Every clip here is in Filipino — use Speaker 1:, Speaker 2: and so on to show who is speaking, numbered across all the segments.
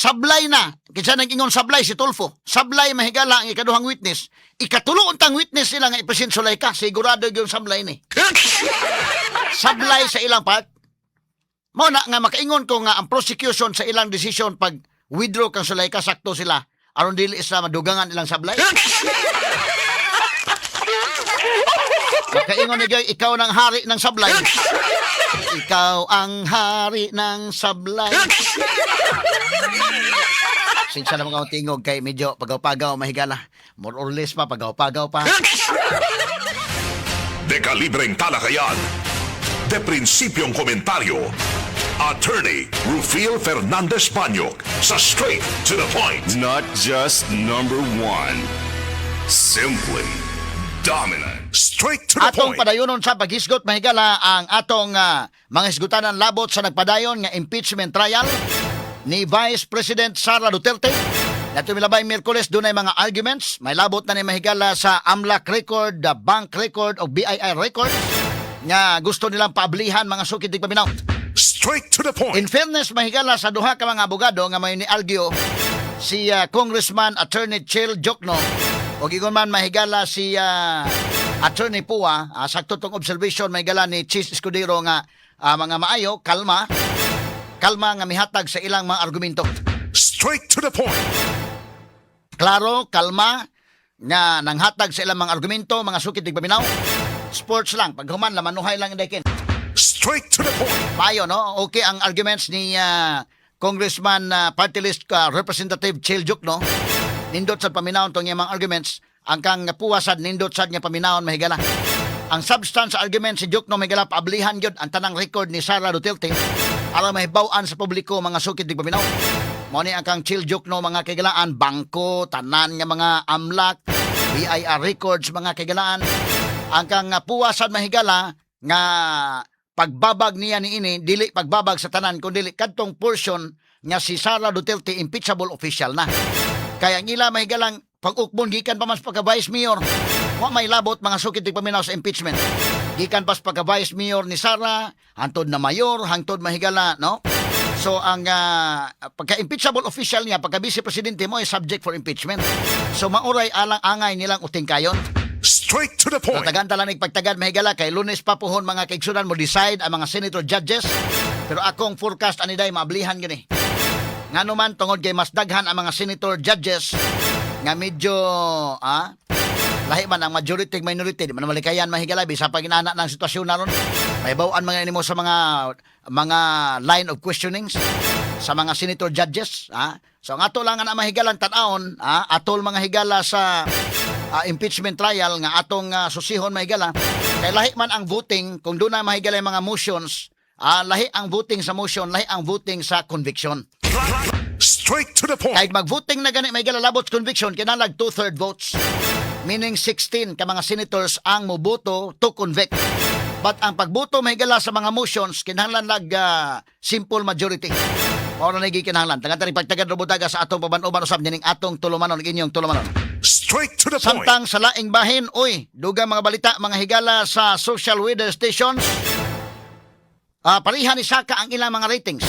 Speaker 1: Sablay na. Kinsa nag-ingon sablay si Tulfo. Sablay mahigala ang ikaduhang witness. Ikatulo untang witness nila nga ipresent Sulayka. Sigurado yung sablay ni. Sablay sa ilang part. Mo na nga makaingon ko nga ang prosecution sa ilang decision pag withdraw kang Sulayka sakto sila. Aron dili sa madugangan ilang sablay. Makaingon ni Gay, ikaw ng hari ng sablay. Ikaw ang hari ng sablay. Sinsa na mga tingog kay medyo pagaw-pagaw mahigala. More or less pa, pagaw-pagaw pa.
Speaker 2: Dekalibreng talakayan. De prinsipyong komentaryo. Attorney Rufil Fernandez Banyok sa Straight to the Point.
Speaker 3: Not just number one, simply dominant.
Speaker 2: Straight to the
Speaker 1: Atong
Speaker 2: point.
Speaker 1: padayonon sa paghisgot mahigala ang atong mga hisgutanan labot sa nagpadayon nga impeachment trial ni Vice President Sara Duterte. Nato milabay Miyerkules dunay mga arguments, may labot na ni mahigala sa AMLAC record, the bank record o BII record nga gusto nilang paablihan mga sukid dig paminaw.
Speaker 2: Straight to the point.
Speaker 1: In fairness mahigala sa duha ka mga abogado nga may ni-argue si Congressman Attorney Chil Jokno o gigon man mahigala si Attorney Pua, sakto tong observation mahigala ni Chis Escudero nga mga maayo, kalma nga mihatag sa ilang mga argumento.
Speaker 2: Straight to the point.
Speaker 1: Klaro, kalma nga nanghatag sa ilang mga argumento, mga sukit dig paminaw. Sports lang, paghuman lamanuhay lang inday kin.
Speaker 2: Straight to the point.
Speaker 1: Payo, no? Okay ang arguments ni Congressman Party List Representative Chil Jokno. Nindot sa paminawon tong mga arguments. Ang kang puwasad nindot sad nga paminawon mahigala. Ang substance argument si Jokno mahigala paablihan gyud ang tanang record ni Sara Duterte aron mahibaw-an sa publiko mga sukid dig paminaw. Mao ni ang kang Chil Jokno mga kagalaan, bangko, tanan nga mga AMLAC, BIR records mga kagalaan. Ang kang puwasad mahigala nga pagbabag niya ni ini dili pagbabag sa tanan kundi kadtong portion nga si Sara Duterte impeachable official na. Kaya ang ila mahigalang pag-ukbon gikan pa mas pagka Vice Mayor. Wa may labot mga sukid dig paminaw sa impeachment. Gikan pas pagka Vice Mayor ni Sara, hangtod na mayor, hangtod mahigala, no? So ang pagka-impeachable official niya, pagka Vice Presidente mo ay subject for impeachment. So mauray alang-angay nilang utingkayon.
Speaker 2: Straight to the point.
Speaker 1: Tagan talang pagtagad mahigala kay Lunes pa puhon mga kaigsunan mo decide ang mga senator judges. Pero akong forecast aniday maablihan gyud eh. Ngano man tungod kay mas daghan ang mga senator judges nga medyo lahi man ang majority ug minority di man malikayan mahigala bisa pag inana ng sitwasyon naron. May bawaan mga nimo sa mga line of questionings sa mga senator judges, So ang ato lang ang mahigalang tan-aon, atol mga higala sa impeachment trial nga atong susihon mahigala. Kay lahi man ang voting kung doon na mahigala yung mga motions, lahi ang voting sa motion, lahi ang voting sa conviction.
Speaker 2: Straight to the point.
Speaker 1: Kahit mag-voting na gani mahigala labot conviction, kinalag 2/3 votes. Meaning 16 ka mga senators ang moboto to convict. But ang pagboto mahigala sa mga motions, kinahanglan lag simple majority. Ora na gikinahanglan. Tagan-tani pagtagad robotaga sa atong paban-uban usab nining atong tulumanon inyong tulumanon.
Speaker 2: Straight to the point.
Speaker 1: Samtang sa laing bahin, dugang mga balita, mga higala sa social media stations, parihan ni Saka ang ilang mga ratings.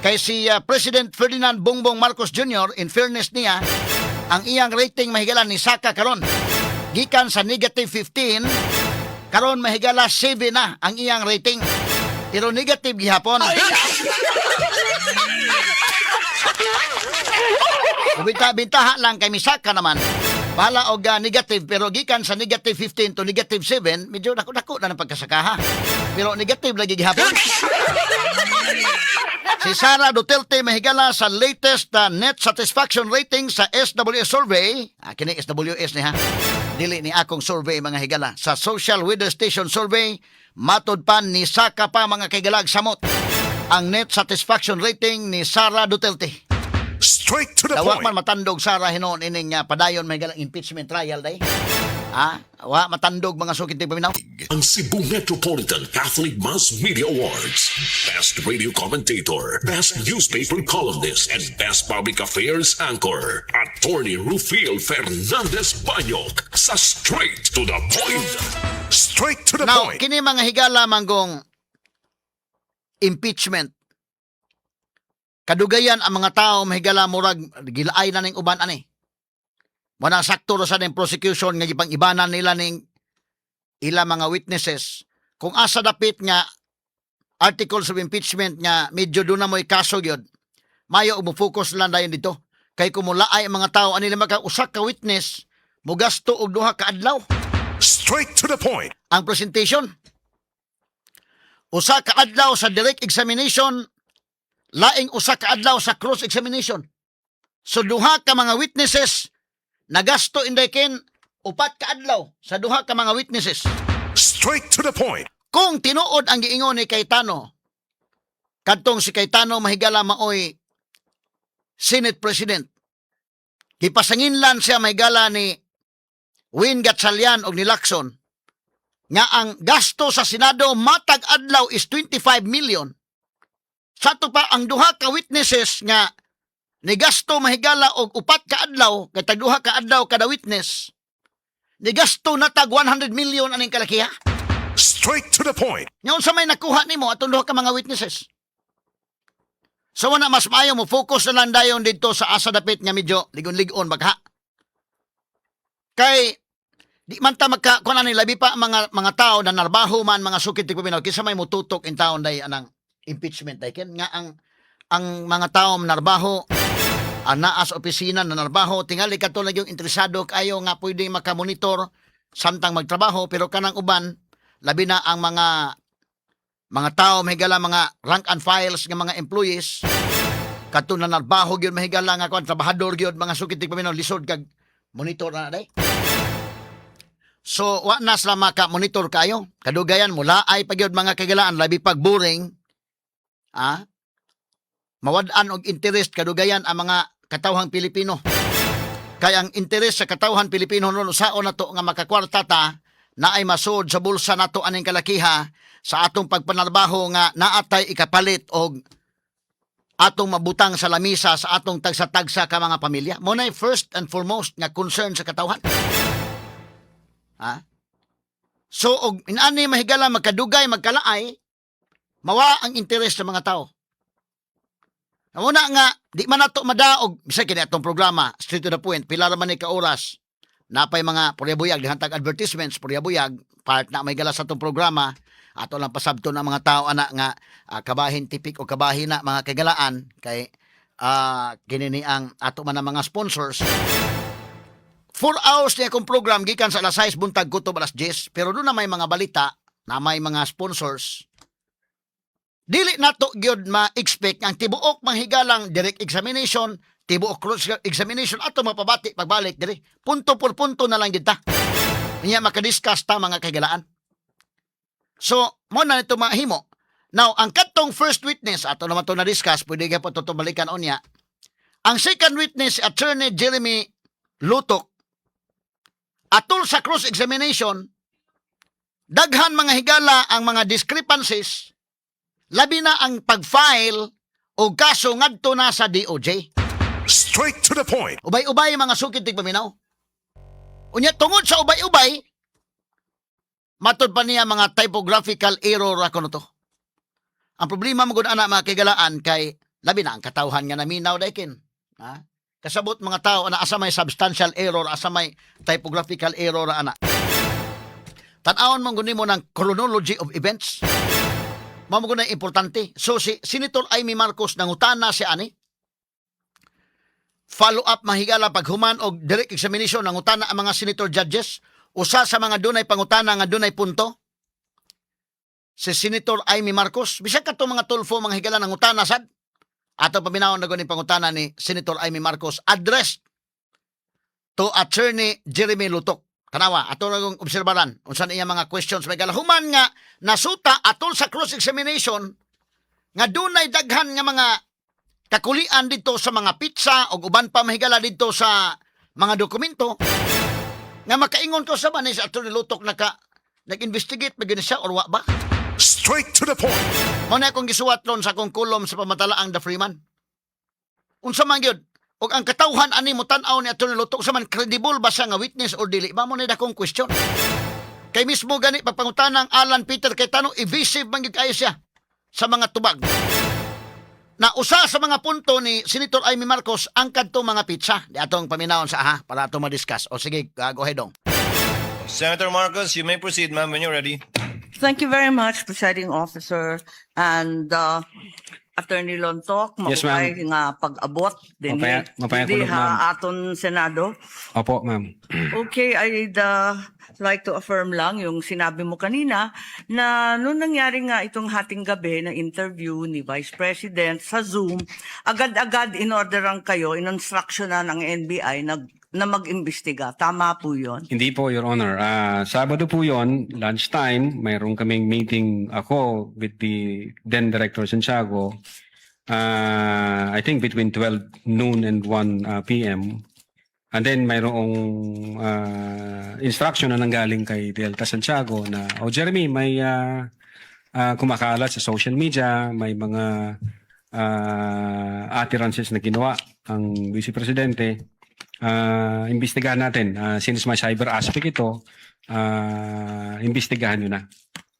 Speaker 1: Kay si President Ferdinand Bongbong Marcos Jr., in fairness niya, ang iyang rating mahigala ni Saka karon gikan sa negative 15, karon mahigala 7 na ang iyang rating. Pero negative gihapon. Bintaha lang kay Misaka naman. Bahala og negative pero gikan sa negative 15 to negative 7, medyo dako-dako na ng pagkasakaha. Pero negative lagi gihapon. Si Sara Duterte mahigala sa latest net satisfaction rating sa SWS survey. Kini SWS ni ha. Dili ni akong survey mga higala. Sa social weather station survey, matod pa ni Saka pa mga kaigalag samot ang net satisfaction rating ni Sara Duterte.
Speaker 2: Straight to the
Speaker 1: Dawak
Speaker 2: point.
Speaker 1: man matandog Sara hinon ining padayon may galang impeachment trial day. Wa matandog mga sukit ti paminaw.
Speaker 4: Ang Cebu Metropolitan Catholic Mass Media Awards. Best Radio Commentator, Best Newspaper Columnist, and Best Public Affairs Anchor. Attorney Rufil Fernandez Banyok sa Straight to the Point.
Speaker 2: Straight to the
Speaker 1: Now,
Speaker 2: point.
Speaker 1: kini mga higala manggong impeachment kadugayan ang mga tao mahigala murag gilaay na ning uban ani. Muna sakto ra sa ning prosecution nga gipang ibanan nila ning ila mga witnesses kung asa dapit nga articles of impeachment nga medyo doon na mo'y kaso gyud. Mayo mo focus lang dayon dito. Kay kumulaay ang mga tao ani maka usak ka witness mo gasto og duha ka adlaw
Speaker 2: Straight to the point.
Speaker 1: ang presentation. Usa ka adlaw sa direct examination, laing usa ka adlaw sa cross examination. So duha ka mga witnesses nagasto inday upat ka adlaw sa duha ka mga witnesses.
Speaker 2: Straight to the point.
Speaker 1: Kung tinuod ang giingon ni Cayetano, kadtong si Cayetano mahigala maoy Senate President. Gipasanginlan siya mahigala ni Win Gatchalian og ni Lacson nga ang gasto sa Senado matag adlaw is 25 million. Sa to pa ang duha ka witnesses nga ni gasto mahigala og upat ka adlaw kay tag duha ka adlaw kada witness. Ni gasto na tag 100 million aning kalakiha.
Speaker 2: Straight to the point.
Speaker 1: Ngayon sa may nakuha nimo atong duha ka mga witnesses. So wala mas maayo mo focus na lang dayon dito sa asa dapit nga medyo ligon-ligon bagha. Kay di man ta magka kuan ani labi pa mga tao na narbaho man mga sukit ti paminaw kinsa may mututok in taon day anang impeachment day ken nga ang mga tao narbaho ana as opisina na narbaho tingali katulad yung interesado kayo nga pwede makamonitor samtang magtrabaho pero kanang uban labi na ang mga tao mahigala mga rank and files nga mga employees kadto na narbaho gyud mahigala nga kon trabahador gyud mga sukit ti paminaw lisod kag monitor na day. So, wa na sila maka-monitor kayo. Kadugayan mula ay pagyod mga kagalaan, labi pag boring, mawadaan og interest kadugayan ang mga katawhang Pilipino. Kaya ang interest sa katawhan Pilipino noon usaon na to nga makakwarta ta na ay masud sa bulsa nato aning kalakiha sa atong pagpanarbaho nga naatay ikapalit og atong mabutang sa lamisa sa atong tagsa-tagsa ka mga pamilya. Mo nay first and foremost nga concern sa katawhan. So, og inani mahigala magkadugay, magkalaay, mawa ang interes sa mga tao. Muna nga, di man nato madaog, bisay kini atong programa, straight to the point, pila ra man ni ka oras, napay mga puryabuyag, dihantag advertisements, puryabuyag, part na mahigala sa atong programa, ato lang pasabto na mga tao ana nga kabahin tipik o kabahin na mga kagalaan, kay kinini ang ato man ang mga sponsors. 4 hours niya akong program gikan sa alas 6 buntag kutob alas 10 pero doon na may mga balita na may mga sponsors dili nato gyud ma-expect ang tibuok manghigalang direct examination tibuok cross examination ato mapabati pagbalik diri punto por punto na lang kita niya makadiscuss ta mga kagalaan. So mo na nito mahimo now ang katong first witness ato naman to na discuss pwede ka po tutubalikan unya ang second witness attorney Jeremy Lutok. Atol sa cross-examination, daghan mga higala ang mga discrepancies, labi na ang pag-file o kaso ngadto na sa DOJ.
Speaker 2: Straight to the point.
Speaker 1: Ubay-ubay mga sukit tigpaminaw. Unya tungod sa ubay-ubay, matod pa niya mga typographical error ako no to. Ang problema mo gud ana mga kigalaan kay labi na ang katawhan nga naminaw daykin. Kasabot mga tao na asa may substantial error, asa may typographical error ana. Tan-awon man guni mo ng chronology of events. Mamo gud na importante. So si Senator Amy Marcos nangutana si ani. Follow up mahigala paghuman og direct examination nangutana ang mga senator judges. Usa sa mga dunay pangutana nga dunay punto. Si Senator Amy Marcos, bisag kato mga tulfo mga higala nangutana sad. Ato paminawon na guning pangutana ni Senator Amy Marcos addressed to Attorney Jeremy Lutok. Kanawa, ato na kong obserbaran unsan iya mga questions may galahuman nga nasuta atol sa cross-examination nga dunay daghan nga mga kakulian dito sa mga pizza o uban pa mahigala dito sa mga dokumento nga makaingon ko sa banis Attorney Lutok nag-investigate ba siya or wa ba?
Speaker 2: Straight to the point.
Speaker 1: Mao na akong gisuwat ron sa akong kolom sa pamatalaang The Freeman. Unsa man gyud? Og ang katawhan ani mo tan-aw ni Attorney Lutok sa man credible ba siya nga witness or dili? Ba mo na dakong question. Kay mismo gani pagpangutanang Alan Peter Cayetano evasive man gyud kayo siya sa mga tubag. na usa sa mga punto ni Senator Amy Marcos ang kadto mga pizza di atong paminawon sa aha para atong ma-discuss. O sige, go ahead dong.
Speaker 5: Senator Marcos, you may proceed, ma'am, when you're ready.
Speaker 6: Thank you very much, Presiding Officer. And Attorney Lontok,
Speaker 7: Yes,
Speaker 6: maupay nga pag-abot din
Speaker 7: Mapaya
Speaker 6: hindi
Speaker 7: kulog, ma'am.
Speaker 6: aton Senado.
Speaker 7: Opo, ma'am.
Speaker 6: Okay, I'd like to affirm lang yung sinabi mo kanina na noong nangyari nga itong hating gabi na interview ni Vice President sa Zoom, agad-agad in-orderan kayo, in-instructionan ng NBI na mag-imbestiga. Tama po yun?
Speaker 7: Hindi po, Your Honor. Sabado po yon, lunchtime, mayroon kaming meeting ako with the then Director Santiago. I think between 12 noon and 1 p.m. And then mayroong instruction na nanggaling kay Delta Santiago na, Jeremy, may kumakalat sa social media, may mga utterances na ginawa ang Vice Presidente. Imbestigahan natin. Since may cyber aspect ito, imbestigahan nyo na.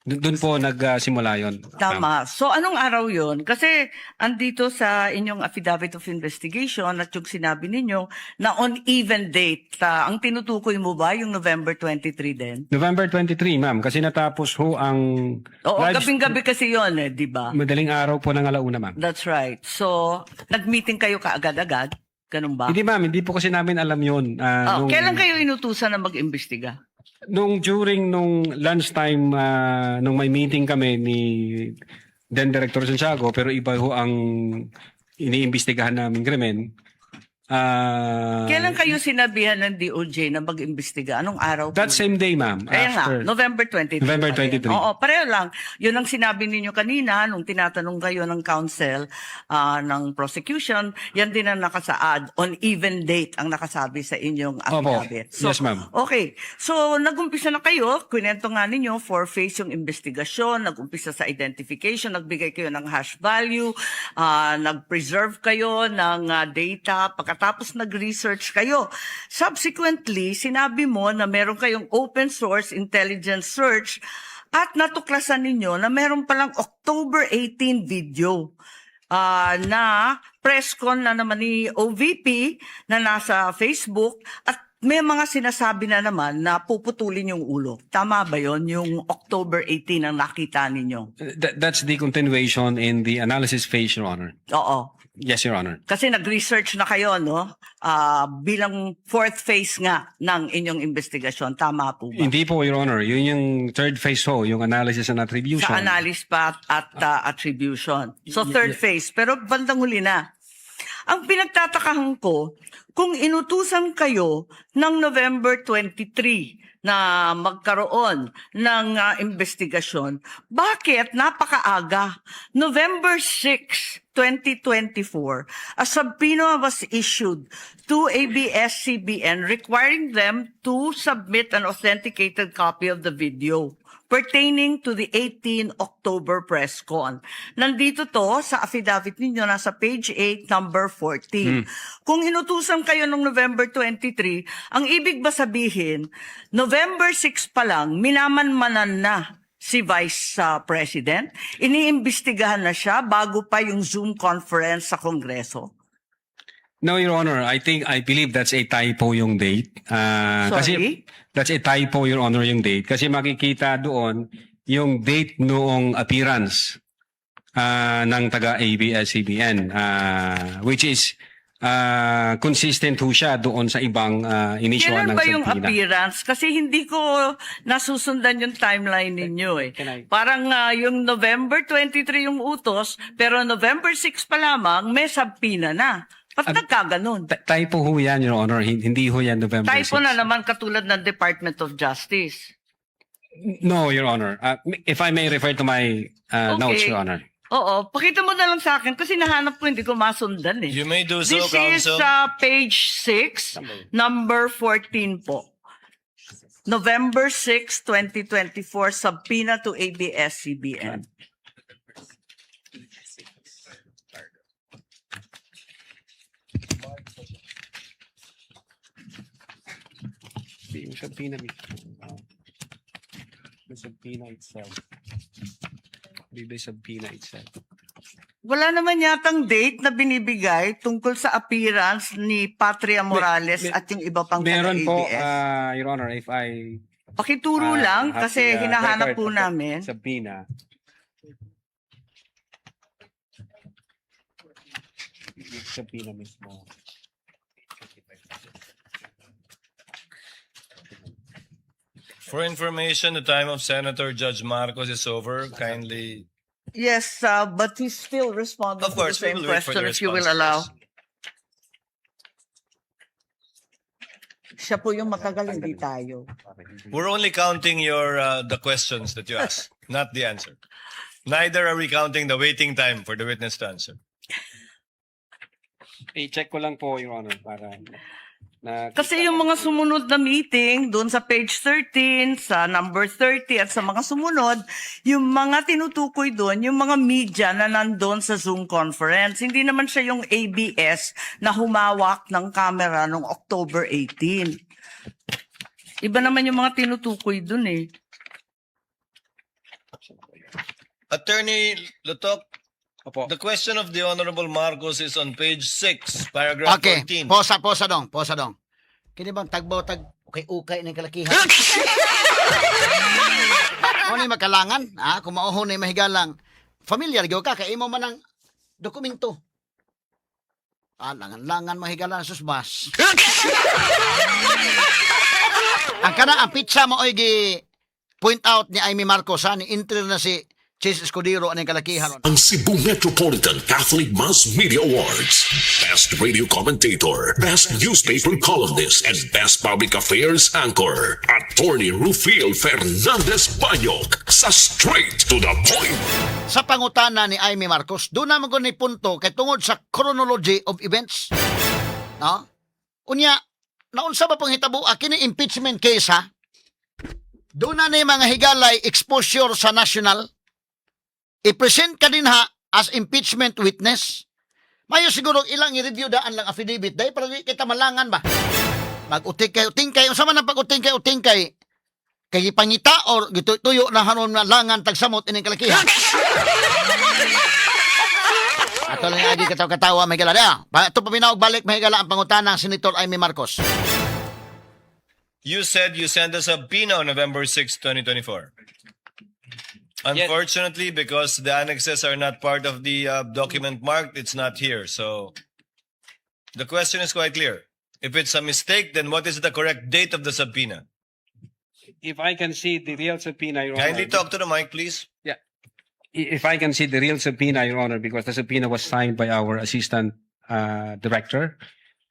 Speaker 7: Doon po nagsimula yon.
Speaker 6: Tama. So anong araw yon? Kasi andito sa inyong affidavit of investigation at yung sinabi ninyo na on even date. Ang tinutukoy mo ba yung November 23 din?
Speaker 7: November 23, ma'am. Kasi natapos ho ang
Speaker 6: Oo,
Speaker 7: live-
Speaker 6: gabing-gabi kasi yon di ba?
Speaker 7: madaling araw po ng alauna, ma'am.
Speaker 6: That's right. So, nag-meeting kayo kaagad-agad? Ganun ba?
Speaker 7: Hindi, ma'am. Hindi po kasi namin alam yun.
Speaker 6: Kailan kayo inutusan na mag-imbestiga?
Speaker 7: During lunchtime, nung may meeting kami ni then Director Santiago, pero iba ho ang iniimbestigahan namin krimen.
Speaker 6: Kailan kayo sinabihan ng DOJ na mag-imbestiga? Anong araw po?
Speaker 7: That same day, ma'am.
Speaker 6: Kaya nga, November 23.
Speaker 7: November
Speaker 6: pa rin.
Speaker 7: 23.
Speaker 6: Oo, pareho lang. Yun ang sinabi ninyo kanina nung tinatanong kayo ng counsel ng prosecution. Yan din ang nakasaad. On even date ang nakasabi sa inyong affidavit.
Speaker 7: Yes, ma'am.
Speaker 6: Okay. So, nag-umpisa na kayo. Kwento nga ninyo, four-phase yung investigasyon. Nag-umpisa sa identification. Nagbigay kayo ng hash value. Nag-preserve kayo ng data. Pagkatapos nag-research kayo. Subsequently, sinabi mo na meron kayong open source intelligence search at natuklasan ninyo na meron palang October 18 video na press con na naman ni OVP na nasa Facebook at may mga sinasabi na naman na puputulin yung ulo. Tama ba yon yung October 18 ang nakita ninyo?
Speaker 7: That's the continuation in the analysis phase, Your Honor.
Speaker 6: Oo.
Speaker 7: Yes, Your Honor.
Speaker 6: Kasi nag-research na kayo, no? Bilang fourth phase nga ng inyong investigasyon. Tama po ba?
Speaker 7: Hindi po, Your Honor. Yun yung third phase ho, yung analysis and attribution.
Speaker 6: Sa analysis pa at attribution. So third phase. Pero bandang huli na. Ang pinagtatakahan ko, kung inutusan kayo ng November 23 na magkaroon ng investigasyon, bakit napakaaga? November 6, 2024, a subpoena was issued to ABS-CBN requiring them to submit an authenticated copy of the video pertaining to the 18 October press con. Nandito to sa affidavit ninyo, nasa page 8, number 14. Kung inutusan kayo ng November 23, ang ibig ba sabihin, November 6 pa lang, minamanmanan na si Vice President? Iniimbestigahan na siya bago pa yung Zoom conference sa Kongreso?
Speaker 7: No, Your Honor. I believe that's a typo yung date. Kasi that's a typo, Your Honor, yung date. Kasi makikita doon yung date noong appearance ng taga-ABS-CBN, which is consistent ho siya doon sa ibang initial
Speaker 6: Kailan
Speaker 7: ng
Speaker 6: ba yung
Speaker 7: subpoena.
Speaker 6: appearance? Kasi hindi ko nasusundan yung timeline ninyo eh. Parang yung November 23 yung utos, pero November 6 pa lamang may subpoena na. Ba't nagkaganon?
Speaker 7: Typo ho yan, Your Honor. Hindi ho yan November 6.
Speaker 6: Typo na naman katulad ng Department of Justice.
Speaker 7: No, Your Honor. If I may refer to my notes, Your Honor.
Speaker 6: Oo, pakita mo na lang sa akin kasi nahanap ko, hindi ko masundan eh.
Speaker 5: You may do so,
Speaker 6: This
Speaker 5: counsel.
Speaker 6: is page 6, number 14 po. November 6, 2024, subpoena to ABS-CBN.
Speaker 7: Yung subpoena the subpoena itself. The subpoena itself.
Speaker 6: Wala naman yatang date na binibigay tungkol sa appearance ni Patria Morales at yung iba pang
Speaker 7: Meron po,
Speaker 6: taga-ABS.
Speaker 7: Your Honor, if I
Speaker 6: Pakituro lang
Speaker 7: have
Speaker 6: kasi
Speaker 7: the,
Speaker 6: hinahanap
Speaker 7: record
Speaker 6: po
Speaker 7: of the
Speaker 6: namin.
Speaker 7: subpoena. Subpoena mismo.
Speaker 5: For information, the time of Senator Judge Marcos is over. Kindly.
Speaker 6: Yes, but he's still responding
Speaker 5: Of course,
Speaker 6: to the
Speaker 5: we
Speaker 6: same
Speaker 5: will wait for
Speaker 6: question
Speaker 5: the
Speaker 6: if you will
Speaker 5: response,
Speaker 6: allow.
Speaker 5: please.
Speaker 6: Siya po yung matagal, hindi tayo.
Speaker 5: We're only counting your the questions that you ask, not the answer. Neither are we counting the waiting time for the witness to answer.
Speaker 7: I-check ko lang po, Your Honor, para
Speaker 6: Kasi yung mga sumunod na meeting, doon sa page 13, sa number 30, at sa mga sumunod, yung mga tinutukoy doon, yung mga media na nandun sa Zoom conference. Hindi naman siya yung ABS na humawak ng camera noong October 18. Iba naman yung mga tinutukoy doon eh.
Speaker 5: Attorney Lutok,
Speaker 7: Opo.
Speaker 5: the question of the Honorable Marcos is on page 6, paragraph
Speaker 1: Okay,
Speaker 5: 14.
Speaker 1: posa dong. Kini bang ukay-ukay ng kalakihan? Ano ni makalangan? Kung mauho na mahigalang. Familiar gyud ka kay imo man ang dokumento. Langan mahigalang susbas. ang pizza mo oy gi point out ni Amy Marcos ni inter na si Chase Escudero anong kalakihan.
Speaker 4: Ang Cebu Metropolitan Catholic Mass Media Awards. Best Radio Commentator, Best Newspaper Columnist, and Best Public Affairs Anchor. Attorney Rufil Fernandez Banyok sa Straight to the Point.
Speaker 1: Sa pangutana ni Amy Marcos, doon naman ko ni punto kay tungod sa chronology of events. No? Unya, naunsa ba pang hitabo kini impeachment case ha? Doon na ni mga higalay exposure sa national. I-present ka din ha as impeachment witness. Mayo siguro ilang i-review daan lang affidavit dahil para kita malangan ba? Mag-uting kay, sa man ang pag-uting kay pangita or tuyo na hanon na langan tagsamot ining kalakihan. Ato lang agi katawa may gala. Ito paminaog balik may gala ang pangutana ng Senator Amy Marcos.
Speaker 5: You said you sent a subpoena on November 6, 2024. Unfortunately, because the annexes are not part of the document marked, it's not here. So the question is quite clear. If it's a mistake, then what is the correct date of the subpoena?
Speaker 7: If I can see the real subpoena, Your Honor.
Speaker 5: Kindly talk to the mic, please.
Speaker 7: Yeah. If I can see the real subpoena, Your Honor, because the subpoena was signed by our Assistant Director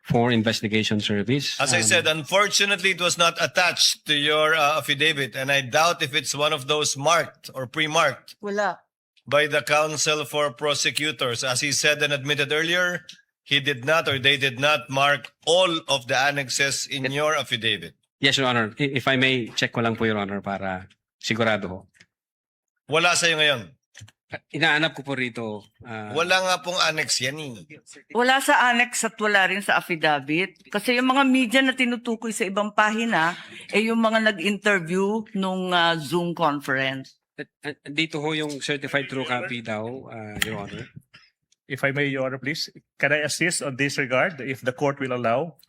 Speaker 7: for Investigation Service.
Speaker 5: As I said, unfortunately, it was not attached to your affidavit, and I doubt if it's one of those marked or pre-marked
Speaker 6: Wala.
Speaker 5: by the Counsel for Prosecutors. As he said and admitted earlier, he did not or they did not mark all of the annexes in your affidavit.
Speaker 7: Yes, Your Honor. If I may, check ko lang po, Your Honor, para sigurado ho.
Speaker 5: Wala sa'yo ngayon.
Speaker 7: Inaanap ko po rito.
Speaker 5: Wala nga pong annex yan eh.
Speaker 6: Wala sa annex at wala rin sa affidavit. Kasi yung mga media na tinutukoy sa ibang pahina, yung mga nag-interview nung Zoom conference.
Speaker 7: Dito ho yung certified true copy daw, Your Honor.
Speaker 8: If I may, Your Honor, please, can I assist on this regard, if the court will allow?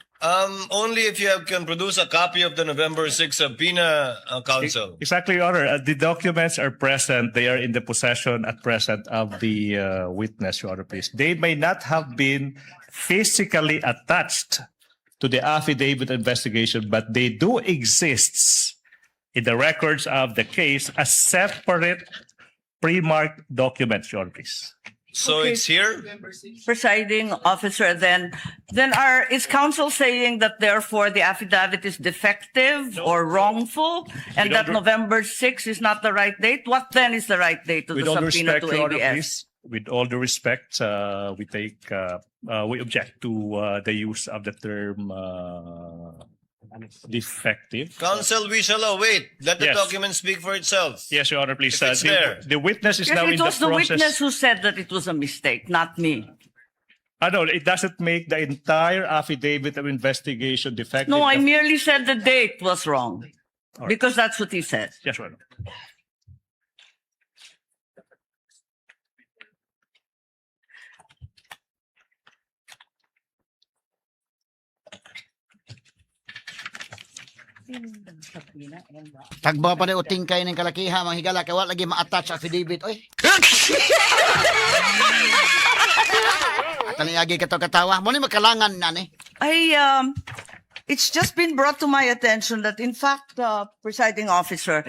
Speaker 5: Only if you can produce a copy of the November 6 subpoena, Counsel.
Speaker 8: Exactly, Your Honor. The documents are present. They are in the possession at present of the witness, Your Honor, please. They may not have been physically attached to the affidavit investigation, but they do exist in the records of the case as separate pre-marked documents, Your Honor, please.
Speaker 5: So
Speaker 6: Okay.
Speaker 5: it's here?
Speaker 6: Presiding officer, then is counsel saying that therefore the affidavit is defective or wrongful and that November 6 is not the right date? What then is the right date to
Speaker 8: With
Speaker 6: the
Speaker 8: all due
Speaker 6: subpoena
Speaker 8: respect,
Speaker 6: to
Speaker 8: Your Honor,
Speaker 6: ABS?
Speaker 8: please. With all due respect, we object to the use of the term defective.
Speaker 5: Counsel, we shall await. Let the
Speaker 8: Yes.
Speaker 5: document speak for itself.
Speaker 8: Yes, Your Honor, please.
Speaker 5: If it's there.
Speaker 8: The witness is
Speaker 6: Yes,
Speaker 8: now
Speaker 6: it
Speaker 8: in the
Speaker 6: was the
Speaker 8: process.
Speaker 6: witness who said that it was a mistake, not me.
Speaker 8: No, it doesn't make the entire affidavit of investigation defective.
Speaker 6: No, I merely said the date was wrong.
Speaker 8: All right.
Speaker 6: Because that's what he said.
Speaker 8: Yes, Your Honor.
Speaker 1: Tagba pa ni uting kay ng kalakiha, mga higala, kaya wala lagi ma-attach sa affidavit. Oy! At lagi ka to katawa. Muna makalangan na ni.
Speaker 6: It's just been brought to my attention that, in fact, presiding officer,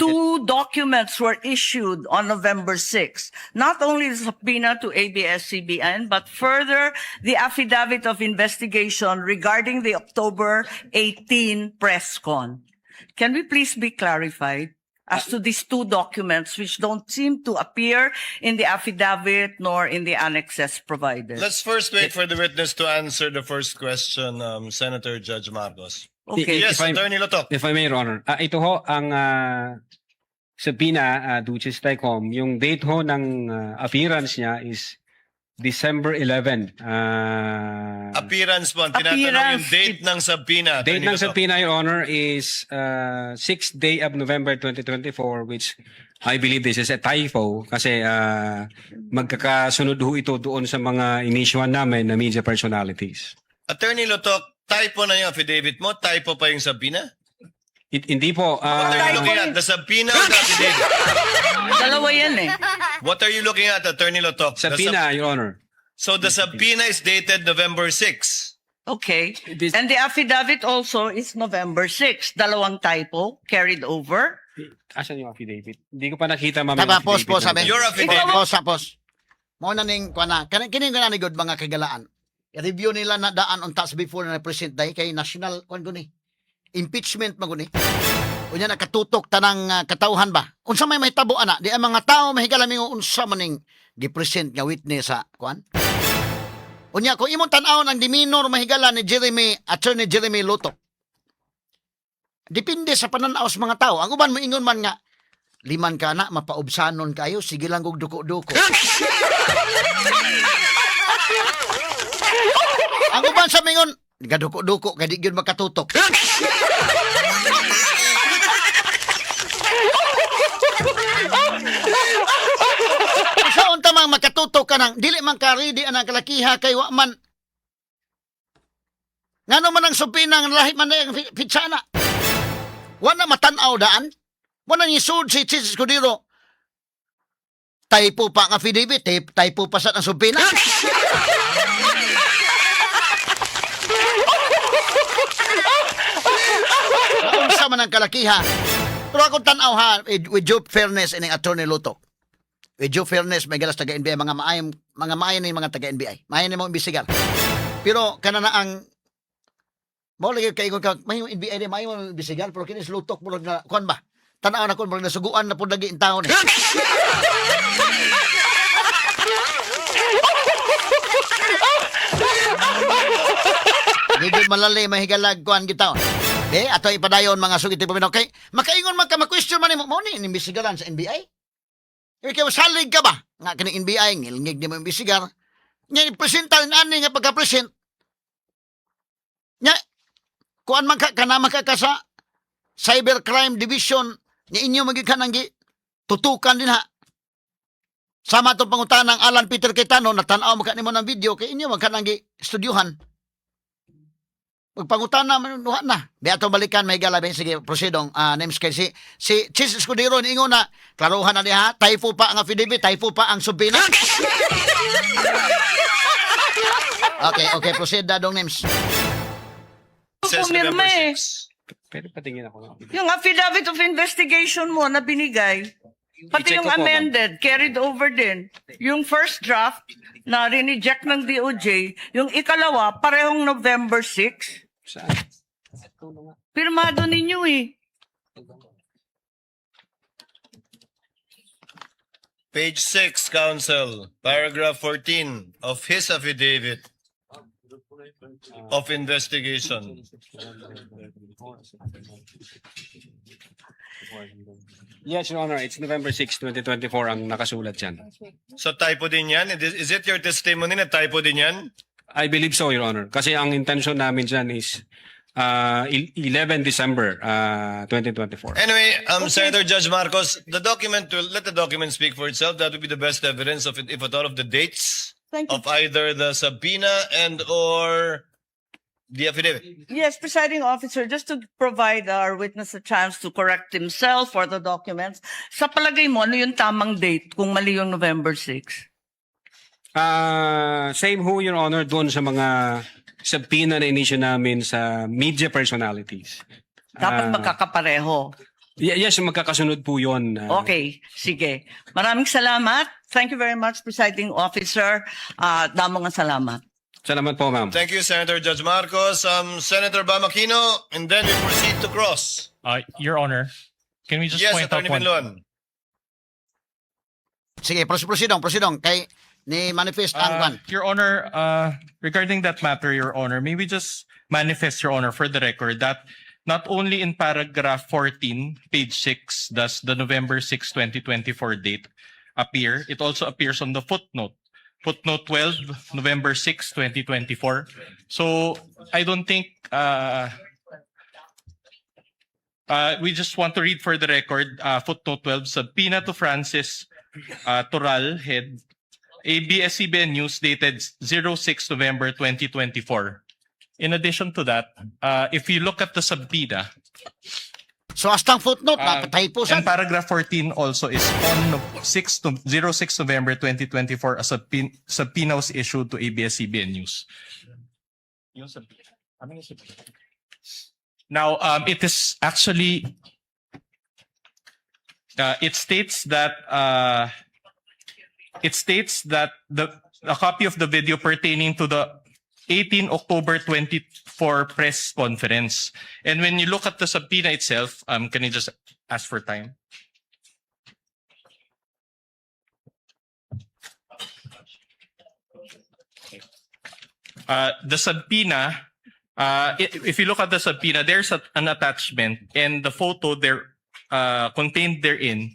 Speaker 6: 2 documents were issued on November 6. Not only the subpoena to ABS-CBN, but further the affidavit of investigation regarding the October 18 press con. Can we please be clarified as to these 2 documents which don't seem to appear in the affidavit nor in the annexes provided?
Speaker 5: Let's first wait for the witness to answer the first question, Senator Judge Marcos.
Speaker 6: Okay.
Speaker 5: Yes, Attorney Lotok.
Speaker 7: If I may, Your Honor. Ito ho, ang subpoena, Duces Tycom, yung date ho ng appearance niya is December 11.
Speaker 5: Appearance po. Ang tinatanong yung
Speaker 6: Appearance.
Speaker 5: date ng subpoena.
Speaker 7: Date
Speaker 5: Attorney
Speaker 7: ng
Speaker 5: Lotok.
Speaker 7: subpoena, Your Honor, is 6th day of November 2024, which I believe this is a typo kasi magkakasunod ho ito doon sa mga inisyuan namin na media personalities.
Speaker 5: Attorney Lotok, typo na yung affidavit mo? Typo pa yung subpoena?
Speaker 7: Hindi po.
Speaker 5: What are you looking at? The subpoena or the affidavit?
Speaker 6: Dalawa yan eh.
Speaker 5: What are you looking at, Attorney Lotok? The
Speaker 7: Subpoena, Your Honor.
Speaker 5: So the subpoena is dated November 6.
Speaker 6: Okay.
Speaker 7: This-
Speaker 6: And the affidavit also is November 6. Dalawang typo carried over.
Speaker 7: Asan yung affidavit? Hindi ko pa nakita, ma'am.
Speaker 1: Tama,
Speaker 7: yung
Speaker 1: pause,
Speaker 7: affidavit
Speaker 1: sabi.
Speaker 7: na-
Speaker 5: Your affidavit.
Speaker 1: Pause. Mo na ning kuana. Kini nga ni good mga kagalaan. I-review nila na daan on task before na present day kay national kuan guni. Impeachment maguni. Unya nakatutok tanang katauhan ba? Unsa may mahitabo ana? Di ang mga tao mahigala mingo unsa maning gi-present nga witness sa kuan. Unya kung imong tan-awon ang demeanor mahigala ni Attorney Jeremy Lotok. Depende sa pananaw sa mga tao. Ang uban moingon man nga liman ka na mapaubsanon kayo, sige lang kog duko-duko. Ang uban sa mingon, gaduko-duko kay di gyud makatutok. Sa unta mang makatutok ka nang dili man ka ready anang kalakiha kay wa man ngano man ang supinang lahi man ang pitsana. Wa na matan-aw daan. Wa na ni sud si Chis Escudero. Typo pa ang affidavit, typo pa sa ang supina. Unsa man ang kalakiha. Pero akong tanaw ha, with due fairness ining Attorney Lotok. With due fairness, may galas taga-NBI, mga maayan ni mga taga-NBI. Maayan ni mga imbisigal. Pero kana na ang mao lagi kay ka may NBI ni may mga imbisigal pero kinis Lotok mo na kuan ba? Tanaw na kun mo nasuguan na pud lagi in taon eh. Hindi malali mahigalag kuan gitaw. Ato ipadayon mga sugiti paminaw kay makaingon man ka ma-question man mo ni imbisigaran sa NBI. Ikaw salig ka ba? Nga kini NBI ngilngig ni mo imbisigar. Nya presenta ani nga pagka-present. Nya kuan man ka kanama ka sa Cybercrime Division nya inyo magikan ang tutukan din ha. Sama itong pangutanang Alan Peter Cayetano, natanaw mo kanimo ng video, kay inyo magkanang studyuhan. Magpangutana manuha na. Di ato balikan may galabin. Sige, proceedong. Names kay si Chis Escudero ingon na klaruhan na niya. Typo pa ang affidavit, typo pa ang subpoena. Okay, proceed na dong names.
Speaker 5: Says
Speaker 6: Pumirma
Speaker 5: November
Speaker 6: eh.
Speaker 5: 6.
Speaker 7: Pero patingin ako.
Speaker 6: Yung affidavit of investigation mo na binigay, pati
Speaker 7: I-check
Speaker 6: yung
Speaker 7: ko po,
Speaker 6: amended, carried over din. Yung first draft na rineject ng DOJ, yung ikalawa, parehong November 6.
Speaker 7: Saan?
Speaker 6: Pirmado ninyo eh.
Speaker 5: Page 6, Counsel, paragraph 14 of his affidavit of investigation.
Speaker 7: Yes, Your Honor. It's November 6, 2024 ang nakasulat dyan.
Speaker 5: So typo din yan? Is it your testimony na typo din yan?
Speaker 7: I believe so, Your Honor. Kasi ang intention namin dyan is 11 December 2024.
Speaker 5: Anyway, Senator Judge Marcos, let the document speak for itself. That would be the best evidence of it, if at all, of the dates
Speaker 6: Thank you.
Speaker 5: of either the subpoena and or the affidavit.
Speaker 6: Yes, presiding officer, just to provide our witness a chance to correct himself or the documents, sa palagay mo, ano yung tamang date kung mali yung November 6?
Speaker 7: Same ho, Your Honor, doon sa mga subpoena na inisyu namin sa media personalities.
Speaker 6: Dapat magkakapareho.
Speaker 7: Yes, magkakasunod po yun.
Speaker 6: Okay, sige. Maraming salamat. Thank you very much, presiding officer. Damo nga salamat.
Speaker 7: Salamat po, ma'am.
Speaker 5: Thank you, Senator Judge Marcos. Senator Bamakino, and then we proceed to cross.
Speaker 9: Your Honor, can we just
Speaker 5: Yes,
Speaker 9: point out
Speaker 5: Attorney
Speaker 9: one?
Speaker 5: Binlon.
Speaker 1: Sige, prosidong. Kay ni manifest ang kwan.
Speaker 9: Your Honor, regarding that matter, Your Honor, may we just manifest, Your Honor, for the record that not only in paragraph 14, page 6, does the November 6, 2024 date appear, it also appears on the footnote. Footnote 12, November 6, 2024. So I don't think we just want to read for the record footnote 12, subpoena to Francis Toral, head, ABS-CBN News, dated 06 November 2024. In addition to that, if you look at the subpoena,
Speaker 1: So astang footnote na patay po sa
Speaker 9: and paragraph 14 also is on 06 November 2024, a subpoena was issued to ABS-CBN News. Now, it is actually, it states that a copy of the video pertaining to the 18 October 24 press conference. And when you look at the subpoena itself, can you just ask for time? The subpoena, if you look at the subpoena, there's an attachment, and the photo there contained therein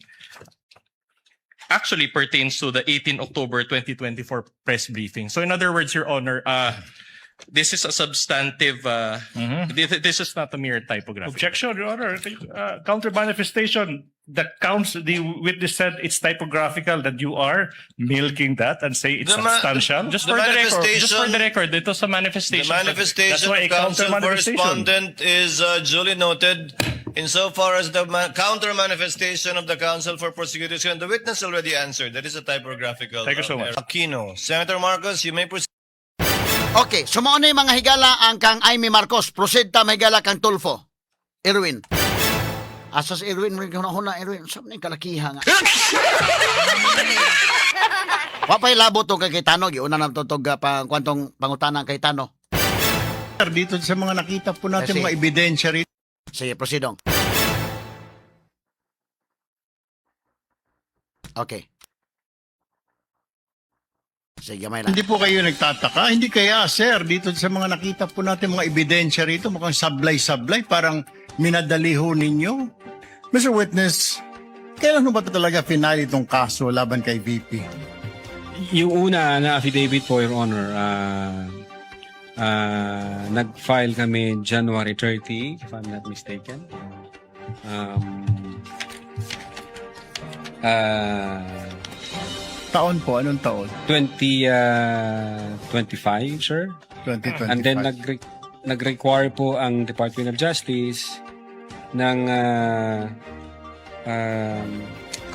Speaker 9: actually pertains to the 18 October 2024 press briefing. So in other words, Your Honor, this is a substantive, this is not a mere typography.
Speaker 8: Objection, Your Honor. Counter manifestation that counts. The witness said it's typographical, that you are milking that and say it's substantial.
Speaker 9: Just
Speaker 5: The
Speaker 9: for the record, just for
Speaker 5: manifestation-
Speaker 9: the record, ito sa
Speaker 5: The
Speaker 9: manifestation.
Speaker 8: That's
Speaker 5: manifestation
Speaker 8: why
Speaker 5: of
Speaker 8: a
Speaker 5: counsel for
Speaker 8: counter-manifestation.
Speaker 5: respondent is duly noted. Insofar as the counter manifestation of the counsel for prosecution, the witness already answered. That is a typographical.
Speaker 8: Thank you so much.
Speaker 5: error. Aquino. Senator Marcos, you may proceed.
Speaker 1: Okay, sumaon na yung mga higala ang kang Amy Marcos. Proceed ta mahigala kang Tulfo. Erwin. Asas Erwin, huna Erwin. Saan na yung kalakiha nga? Wapay labo to kay Tano. Giuna na tutog kwantong pangutanan kay Tano.
Speaker 10: Dito sa mga nakita po natin
Speaker 1: Kasi-
Speaker 10: mga ebidensya rito.
Speaker 1: Sige, proceedong. Okay. Sige, gamay lang.
Speaker 10: Hindi po kayo nagtataka? Hindi kaya, sir, dito sa mga nakita po natin mga ebidensya rito, mukhang sablay-sablay, parang minadali ho ninyo. Mr. Witness, kailan ho ba talaga final itong kaso laban kay VP?
Speaker 7: Yung una na affidavit po, Your Honor, nag-file kami January 30, if I'm not mistaken.
Speaker 10: Taon po, anong taon?
Speaker 7: 2025, sir.
Speaker 10: 2025.
Speaker 7: And then nag-require po ang Department of Justice ng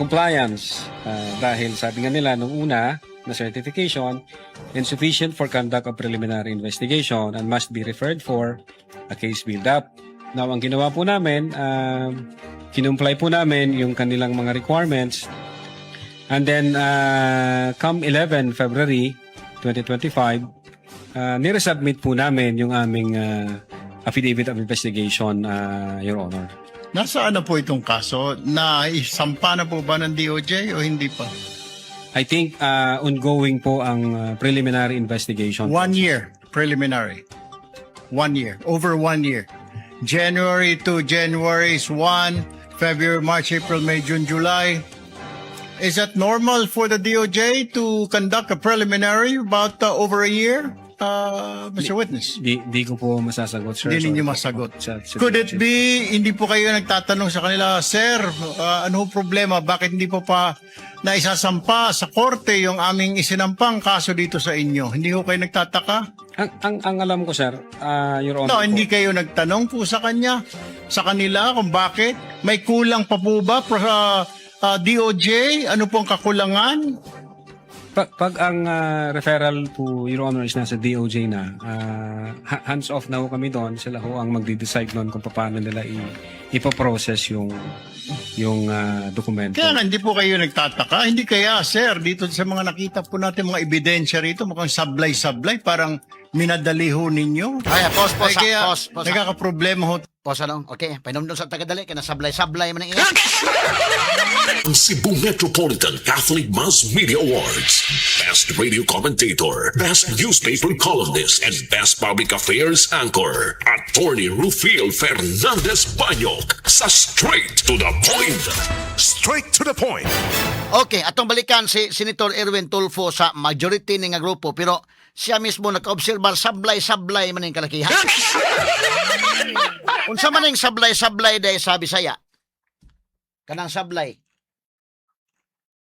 Speaker 7: compliance dahil sabi nga nila nung una na certification insufficient for conduct of preliminary investigation and must be referred for a case build-up. Now, ang ginawa po namin, kinumply po namin yung kanilang mga requirements. And then, come 11 February 2025, niresubmit po namin yung aming affidavit of investigation, Your Honor.
Speaker 10: Nasaan na po itong kaso? Naisampa na po ba ng DOJ o hindi pa?
Speaker 7: I think ongoing po ang preliminary investigation.
Speaker 10: 1 year preliminary. 1 year. Over 1 year. January to January is 1. February, March, April, May, June, July. Is that normal for the DOJ to conduct a preliminary about over a year? Mr. Witness?
Speaker 7: Di ko po masasagot, sir.
Speaker 10: Hindi
Speaker 7: Sorry
Speaker 10: ninyo
Speaker 7: po.
Speaker 10: masagot.
Speaker 7: Sa
Speaker 10: Could it be, hindi po kayo nagtatanong sa kanila, Sir, ano ho problema? Bakit hindi po pa naisasampa sa korte yung aming isinampang kaso dito sa inyo? Hindi ho kayo nagtataka?
Speaker 7: Ang alam ko, sir, Your
Speaker 10: No,
Speaker 7: Honor,
Speaker 10: hindi kayo nagtanong po sa kanila kung bakit? May kulang pa po ba DOJ? Ano pong kakulangan?
Speaker 7: Pag ang referral po, Your Honor, is nasa DOJ na, hands off na ho kami doon. Sila ho ang magde-decide noon kung paano nila ipoprocess yung dokumento.
Speaker 10: Kaya nga, hindi po kayo nagtataka. Hindi kaya, sir, dito sa mga nakita po natin, mga ebidensya rito, mukhang sablay-sablay, parang minadali ho ninyo.
Speaker 1: Ay, pause.
Speaker 10: Kaya
Speaker 1: Pause.
Speaker 10: nagkakaproblema ho.
Speaker 1: Pause, ano? Okay, painom doon sa tagadali, kaya nasablay-sablay man ang iya.
Speaker 4: Ang Cebu Metropolitan Catholic Mass Media Awards. Best Radio Commentator, Best Newspaper Columnist, and Best Public Affairs Anchor. Attorney Rufil Fernandez Banyok sa Straight to the Point.
Speaker 2: Straight to the point.
Speaker 1: Okay, atong balikan si Senator Erwin Tulfo sa majority ni nga grupo, pero siya mismo naka-obserbar sablay-sablay man yung kalakihan. Unsa man yung sablay-sablay day sa Bisaya? Kanang sablay.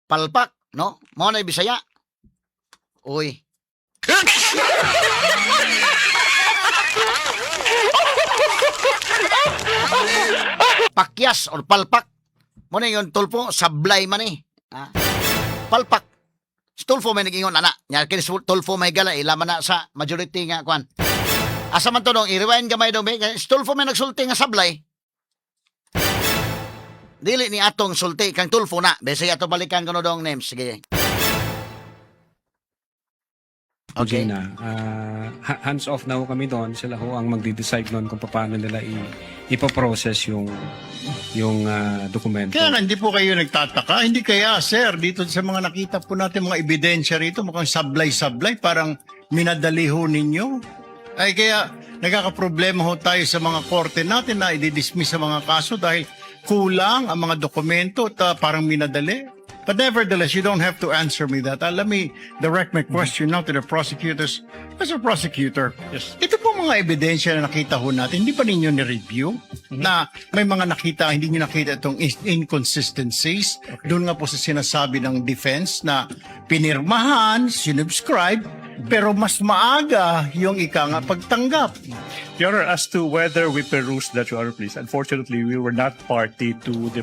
Speaker 1: Palpak, no? Mao na Bisaya. Uy. Pakyas or palpak. Mo na yung Tulfo, sablay man eh. Ah. Palpak. Si Tulfo may nag-ingon, anak. Nya kini si Tulfo may gala, ilaman na sa majority nga kwan. Asa man to dong, i-rewind gamay dong, si Tulfo may nagsulti nga sablay. Dili ni atong sulti kang Tulfo na. Bese ato balikan kuno dong names. Sige. Okay.
Speaker 7: Na, hands off na ho kami doon. Sila ho ang magde-decide noon kung paano nila ipoprocess yung dokumento.
Speaker 10: Kaya nga, hindi po kayo nagtataka. Hindi kaya, sir, dito sa mga nakita po natin, mga ebidensya rito, mukhang sablay-sablay, parang minadali ho ninyo. Ay kaya, nagkakaproblema ho tayo sa mga korte natin na i-dismiss sa mga kaso dahil kulang ang mga dokumento at parang minadali. But nevertheless, you don't have to answer me that. Let me direct my question now to the prosecutors. Mr. Prosecutor,
Speaker 8: Yes.
Speaker 10: ito po mga ebidensya na nakita ho natin, hindi pa ninyo ni-review na may mga nakita, hindi nyo nakita itong inconsistencies. Doon nga po sa sinasabi ng defense na pinirmahan, sinubscribe, pero mas maaga yung nga pagtanggap.
Speaker 8: Your Honor, as to whether we perused that, Your Honor, please, unfortunately, we were not party to the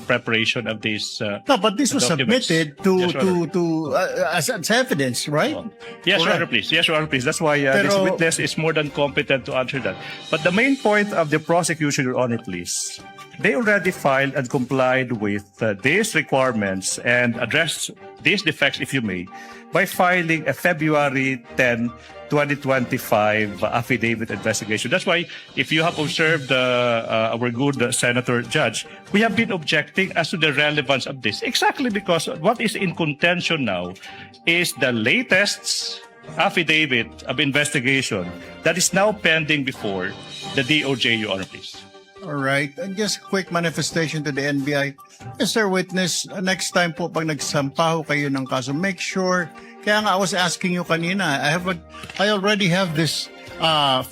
Speaker 8: preparation of this.
Speaker 10: No, but this was
Speaker 8: documents.
Speaker 10: submitted
Speaker 8: Yes, Your Honor.
Speaker 10: as evidence, right?
Speaker 8: Yes, Your
Speaker 10: Correct.
Speaker 8: Honor, please. Yes, Your Honor, please. That's why this
Speaker 10: Pero-
Speaker 8: witness is more than competent to answer that. But the main point of the prosecution, Your Honor, please, they already filed and complied with these requirements and addressed these defects, if you may, by filing a February 10, 2025 affidavit investigation. That's why, if you have observed our good Senator Judge, we have been objecting as to the relevance of this. Exactly because what is in contention now is the latest affidavit of investigation that is now pending before the DOJ, Your Honor, please.
Speaker 10: All right. And just a quick manifestation to the NBI. Mr. Witness, next time po pag nagsampa ho kayo ng kaso, make sure, kaya nga I was asking you kanina, I already have this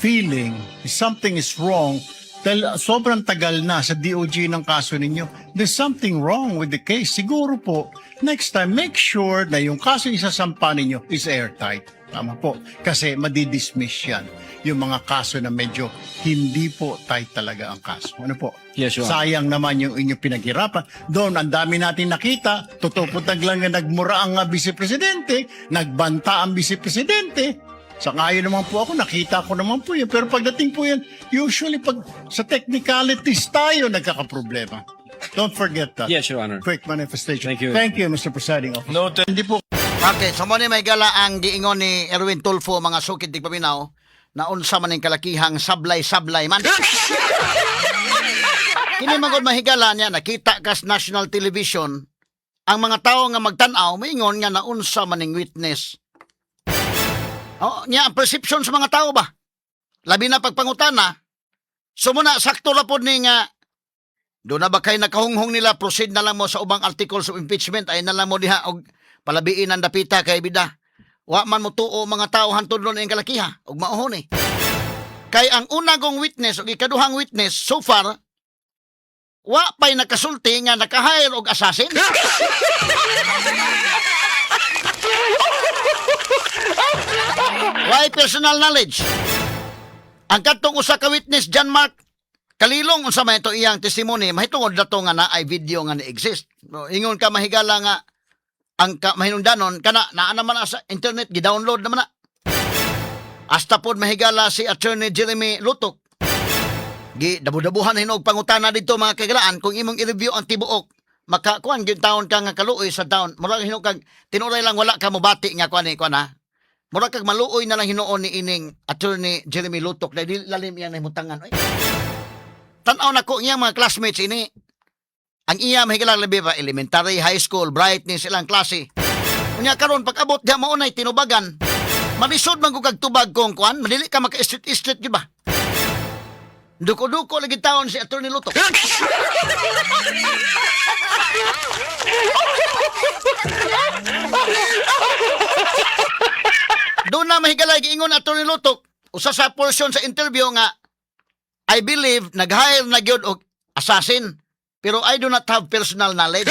Speaker 10: feeling something is wrong dahil sobrang tagal na sa DOJ ng kaso ninyo. There's something wrong with the case. Siguro po, next time, make sure na yung kaso isasampa ninyo is airtight. Tama po. Kasi madidismiss yan. Yung mga kaso na medyo hindi po tight talaga ang kaso. Ano po?
Speaker 7: Yes, Your Honor.
Speaker 10: Sayang naman yung inyong pinaghirapan. Doon, ang dami natin nakita. Totoo po taglang na nagmura ang vice-presidente, nagbanta ang vice-presidente. Sa ngayon naman po ako, nakita ko naman po yun. Pero pagdating po yan, usually pag sa technicalities tayo nagkakaproblema. Don't forget that.
Speaker 7: Yes, Your Honor.
Speaker 10: Quick manifestation.
Speaker 7: Thank you.
Speaker 10: Thank you, Mr. Presiding Officer.
Speaker 5: Noted.
Speaker 10: Hindi po
Speaker 1: Okay, so mo ni may gala ang giingon ni Erwin Tulfo, mga sukid di paminaw, na unsa man ning kalakihang sablay-sablay man. Kini magod mahigala niya, nakita kas national television, ang mga tao nga magtan-aw, maingon nga na unsa man ning witness. Oh, niya ang perception sa mga tao ba? Labi na pagpangutana. So muna, sakto ra pod ni nga, doon na ba kayo nakahunghong nila, proceed na lang mo sa ubang articles of impeachment, ay na lang mo diha, og palabiin ang dapita kay bida. Wa man mo tuo mga tao hantod ron ang kalakiha ug maohon eh. Kay ang una kong witness ug ikaduhang witness so far wa pay nakasulti nga naka-hire og assassin. Why personal knowledge? Ang katong usa ka witness John Mark kalilong unsa man ito iyang testimony mahitungod dato nga na ay video nga ni-exist. No, ingon ka mahigala nga ang mahinungdanon kana naa naman na sa internet gi-download naman na. Hasta pod mahigala si Attorney Jeremy Lutok. Gi dabu-dabuhan hinog pangutana dito mga kagalaan kung imong i-review ang tibuok makakuan gyud taon ka nga kaluoy sa taon. Murag hinog kag tinuray lang wala ka mobati nga kuan na. Murag kag maluoy na lang hinuon ni ining Attorney Jeremy Lutok na dili lalim iya nahimutangan. Oy. Tan-aw nako iyang mga classmates ini. Ang iya mahigala labi pa elementary, high school, brightness silang klase. Unya karon pag abot diha mao nay tinubagan. Manisod man ko kag tubag kong kuan, madili ka maka-street gyud ba? Duko-duko lagi taon si Attorney Lutok. Doon na mahigala giingon Attorney Lutok, usa sa portion sa interview nga I believe nag-hire na gyud og assassin pero I do not have personal knowledge.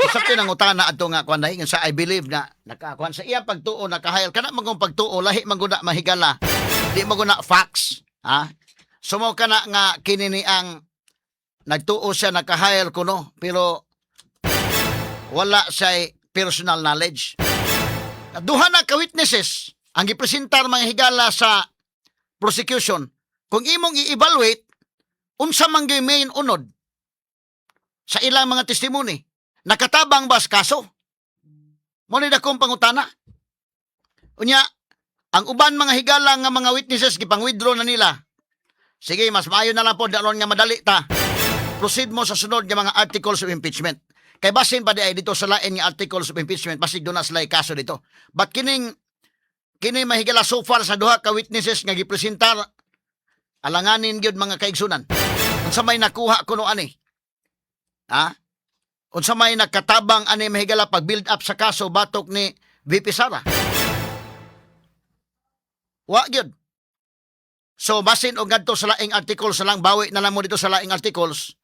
Speaker 1: Isa pinangutana adto nga kuan nga sa I believe na nakakuan sa iya pagtuo naka-hire kana magong pagtuo lahi maguna mahigala. Di maguna facts, ha? Sumo kana nga kini ni ang nagtuo siya naka-hire kuno pero wala siya personal knowledge. Duha na ka witnesses ang gipresentar mga higala sa prosecution. Kung imong i-evaluate unsa man gyud main unod sa ilang mga testimony, nakatabang ba sa kaso? Mo ni dakong pangutana. Unya, ang uban mga higala nga mga witnesses gipang-withdraw na nila. Sige, mas maayo na lang po daron nga madali ta. Proceed mo sa sunod nga mga articles of impeachment. Kay basin pa di ay dito sa lain nga articles of impeachment basig do na sila kaso dito. But kini mahigala so far sa duha ka witnesses nga gipresentar alanganin gyud mga kaigsunan. Unsa may nakuha kuno ani? Ha? Unsa may nakatabang ani mahigala pag build up sa kaso batok ni VP Sara? Wa gyud. So basin og ngadto sa laing articles lang bawi na lang mo dito sa laing articles.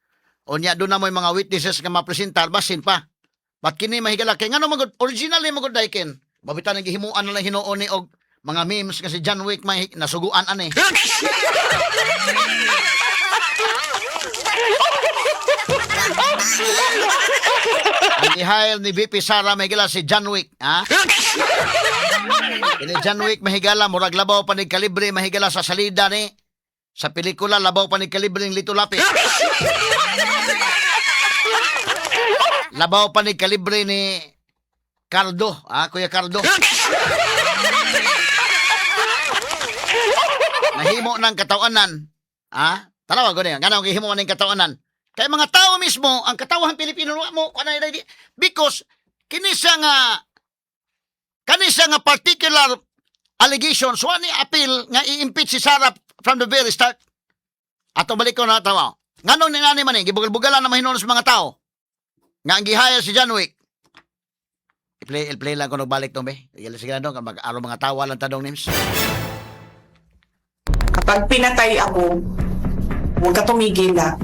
Speaker 1: Unya doon na mo yung mga witnesses nga mapresentar, basin pa. Ba't kini mahigala kay ngano magod originally magod daiken. Babitan nang gihimuan na lang hinuon ni og mga memes kasi John Wick may nasuguan ani. Ang i-hire ni VP Sara mahigala si John Wick, ha? Ini John Wick mahigala murag labaw pa ni kalibre mahigala sa salida ni sa pelikula labaw pa ni kalibre ng Lito Lapid. Labaw pa ni kalibre ni Cardo, Kuya Cardo. Nahimo ng katawanan, Tanawa ko niya, ganang himo ng katawanan. Kaya mga tao mismo, ang katawhan Pilipino mo, because kinisa nga particular allegations, wani appeal nga i-impeach si Sara from the very start. Ato balik ko na tawa. Nganong ni nani man gibugal-bugalan na mahinon sa mga tao. Nga ang gihaya si John Wick. I-play lang ko nagbalik to, be. Sige na doon, mag-aro mga tawa lang tanong names.
Speaker 11: Kapag pinatay ako, huwag ka tumigil na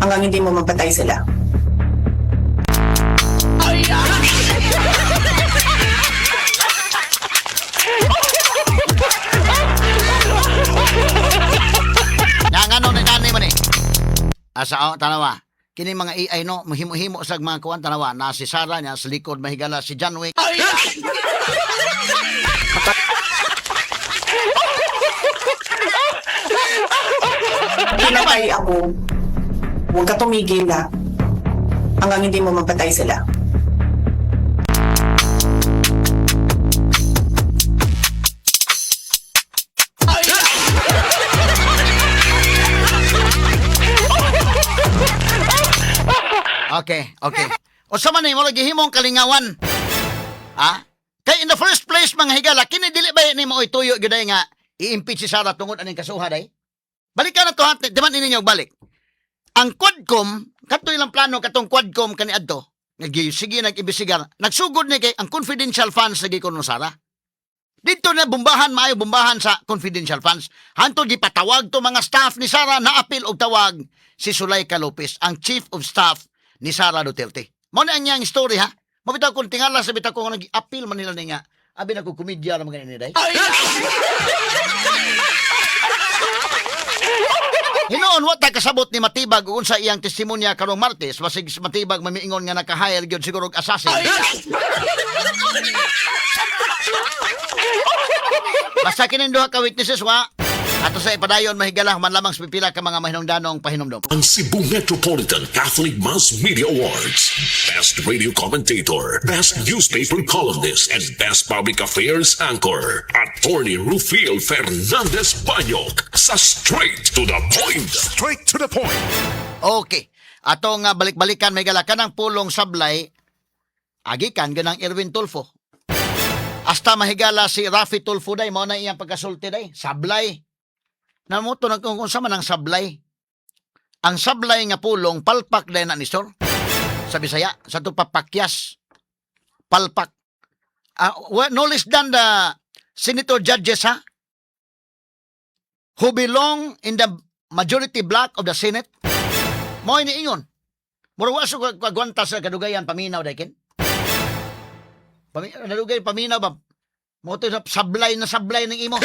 Speaker 11: hanggang hindi mo mapatay sila.
Speaker 1: Ngano ni nani man Asa tanawa. Kini mga AI no, mahimo-himo sa mga kuan tanawa na si Sara niya sa likod mahigala si John Wick.
Speaker 11: Pinatay ako, huwag ka tumigil na hanggang hindi mo mapatay sila.
Speaker 1: Okay. O sa man mo lagi himong kalingawan. Kay in the first place mga higala, kini dili ba ni mo ituyo gyud nga i-impeach si Sara tungod aning kasuha day? Balikan na to di man ininyo balik. Ang Quadcom, kato ilang plano katong Quadcom kani adto. sige nag-imbestigar. Nagsugod ni kay ang confidential funds lagi ko no Sara. Dito na maayo bombahan sa confidential funds. Hantod gipatawag to mga staff ni Sara na apil og tawag si Zuleika Lopez, ang Chief of Staff ni Sara Duterte. Mao na ang iyang story ha. Mabitaw kung tingala sa bitaw ko nag-appeal man nila ni nga. Abi na ko komedya ra mga ini day. Hinoon wa ta kasabot ni Matibag ug unsa iyang testimonya karong Martes, basig Matibag mamiingon nga naka-hire gyud siguro og assassin. Basta kining duha ka witnesses wa ato sa ipadayon mahigala man lamang sa pipila ka mga mahinungdanong pahinomdom.
Speaker 4: Ang Cebu Metropolitan Catholic Mass Media Awards. Best Radio Commentator, Best Newspaper Columnist, and Best Public Affairs Anchor. Attorney Rufil Fernandez Banyok sa Straight to the Point.
Speaker 2: Straight to the point.
Speaker 1: Okay. Ato nga balik-balikan may galakan ng pulong sablay agikan ganang Erwin Tulfo. Hasta mahigala si Rafi Tulfo day mo na iyang pagkasulti day. Sablay. Namuto na kung sa man ang sablay. Ang sablay nga pulong palpak day na ni Sir. Sa Bisaya, sa to papakyas. Palpak. No less than the senator judges ha who belong in the majority block of the Senate. Mo ini ingon. Murwa sa kagwanta sa kadugayan paminaw daykin. Nadugay paminaw ba? Mo to sablay ng imo.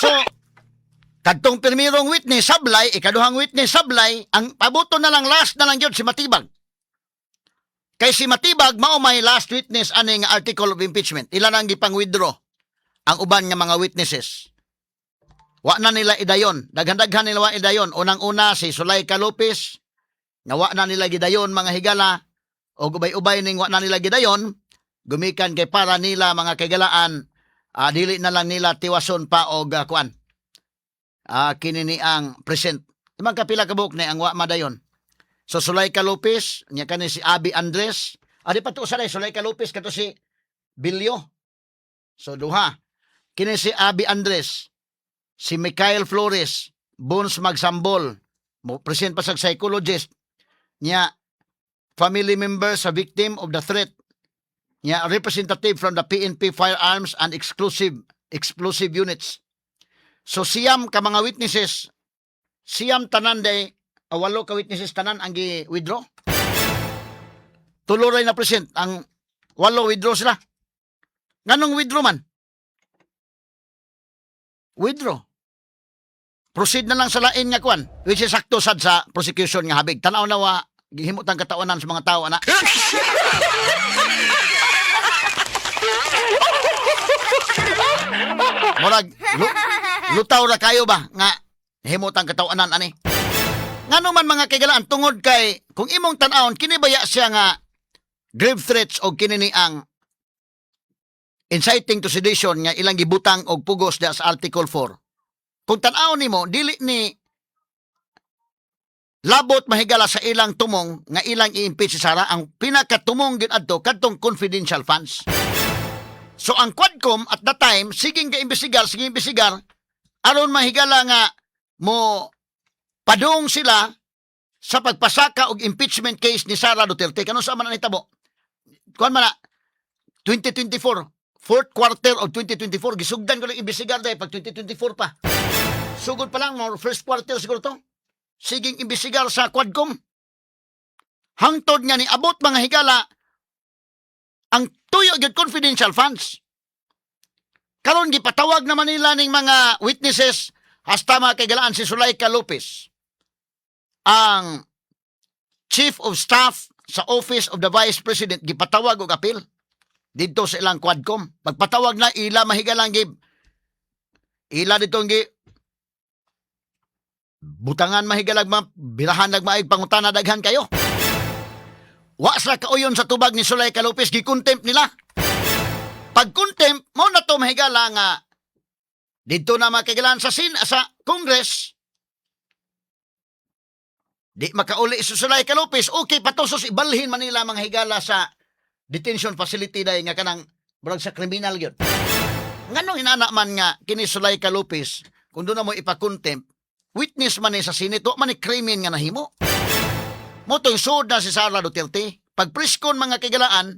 Speaker 1: So, kadtong pirmirong witness sablay, ikaduhang witness sablay, ang pabuto na lang last na lang yun si Matibag. Kay si Matibag mao may last witness aning article of impeachment. Ilan ang gipang withdraw ang uban nga mga witnesses. Wa na nila idayon, daghan-daghan nila wa idayon. Unang-una si Zuleika Lopez, nga wa na nila gidayon mga higala o ubay-ubay ning wa na nila gidayon, gumikan kay para nila mga kagalaan, dili na lang nila tiwason pa og kuan. Kini ni ang present. Imang kapila ka buok ni ang wa madayon. So Zuleika Lopez, nya kani si Abby Andres, adi pa to sa Zuleika Lopez kato si Bilyo. So duha. Kini si Abby Andres, si Michael Flores, Bones Magsambol, present pa sa psychologist, nya family member sa victim of the threat, nya representative from the PNP Firearms and Explosive Units. So siyam ka mga witnesses, siyam tanan day, walo ka witnesses tanan ang gi-withdraw. Tuloray na present, ang walo withdraw sila. Nganong withdraw man? Withdraw. Proceed na lang sa lain nga kuan, which is sakto sad sa prosecution nga habig. Tanaw na wa gihimutang katawanan sa mga tao ana. Murag lutaw ra kayo ba nga himutang katawanan ani. Ngano man mga kaigalaan tungod kay kung imong tan-awon kini baya siya nga grave threats o kini ni ang inciting to sedition nga ilang gibutang og pugos da sa Article 4. Kung tan-aw nimo dili ni labot mahigala sa ilang tumong nga ilang i-impeach si Sara, ang pinakatumong gid adto kadtong confidential funds. So ang Quadcom at that time sige imbestigar aron mahigala nga mo padung sila sa pagpasaka og impeachment case ni Sara Duterte. Kano sa man nitabo? Kuan man na 2024 fourth quarter of 2024, gisugdan ko lang imbestigar dahil pag 2024 pa. Sugod pa lang, first quarter siguro to. Siging imbestigar sa Quadcom. Hangtod nga ni abot mga higala ang tuyo gyud confidential funds. Karon gipatawag naman nila ning mga witnesses hasta mga kagalaan si Zuleika Lopez, ang Chief of Staff sa Office of the Vice President, gipatawag og appeal dito sa ilang Quadcom. Pagpatawag na ila mahigalang gib. Ila dito gi butangan mahigalag birahan nagmaig pangutana daghan kayo. Wa sa kauyon sa tubag ni Zuleika Lopez gi-contempt nila. Pag contempt mo na to mahigala nga dito na makigalan sa Congress. Di makauli si Zuleika Lopez, okay patusos ibalhin Manila mga higala sa detention facility dahil nga kanang murag sa kriminal yun. Nganong inana man nga kini Zuleika Lopez kung doon na mo ipakontempt, witness man ni sa Senate, wa man ni krimen nga nahimo. Mo to yung sud na si Sara Duterte. Pag priskon mga kigalaan,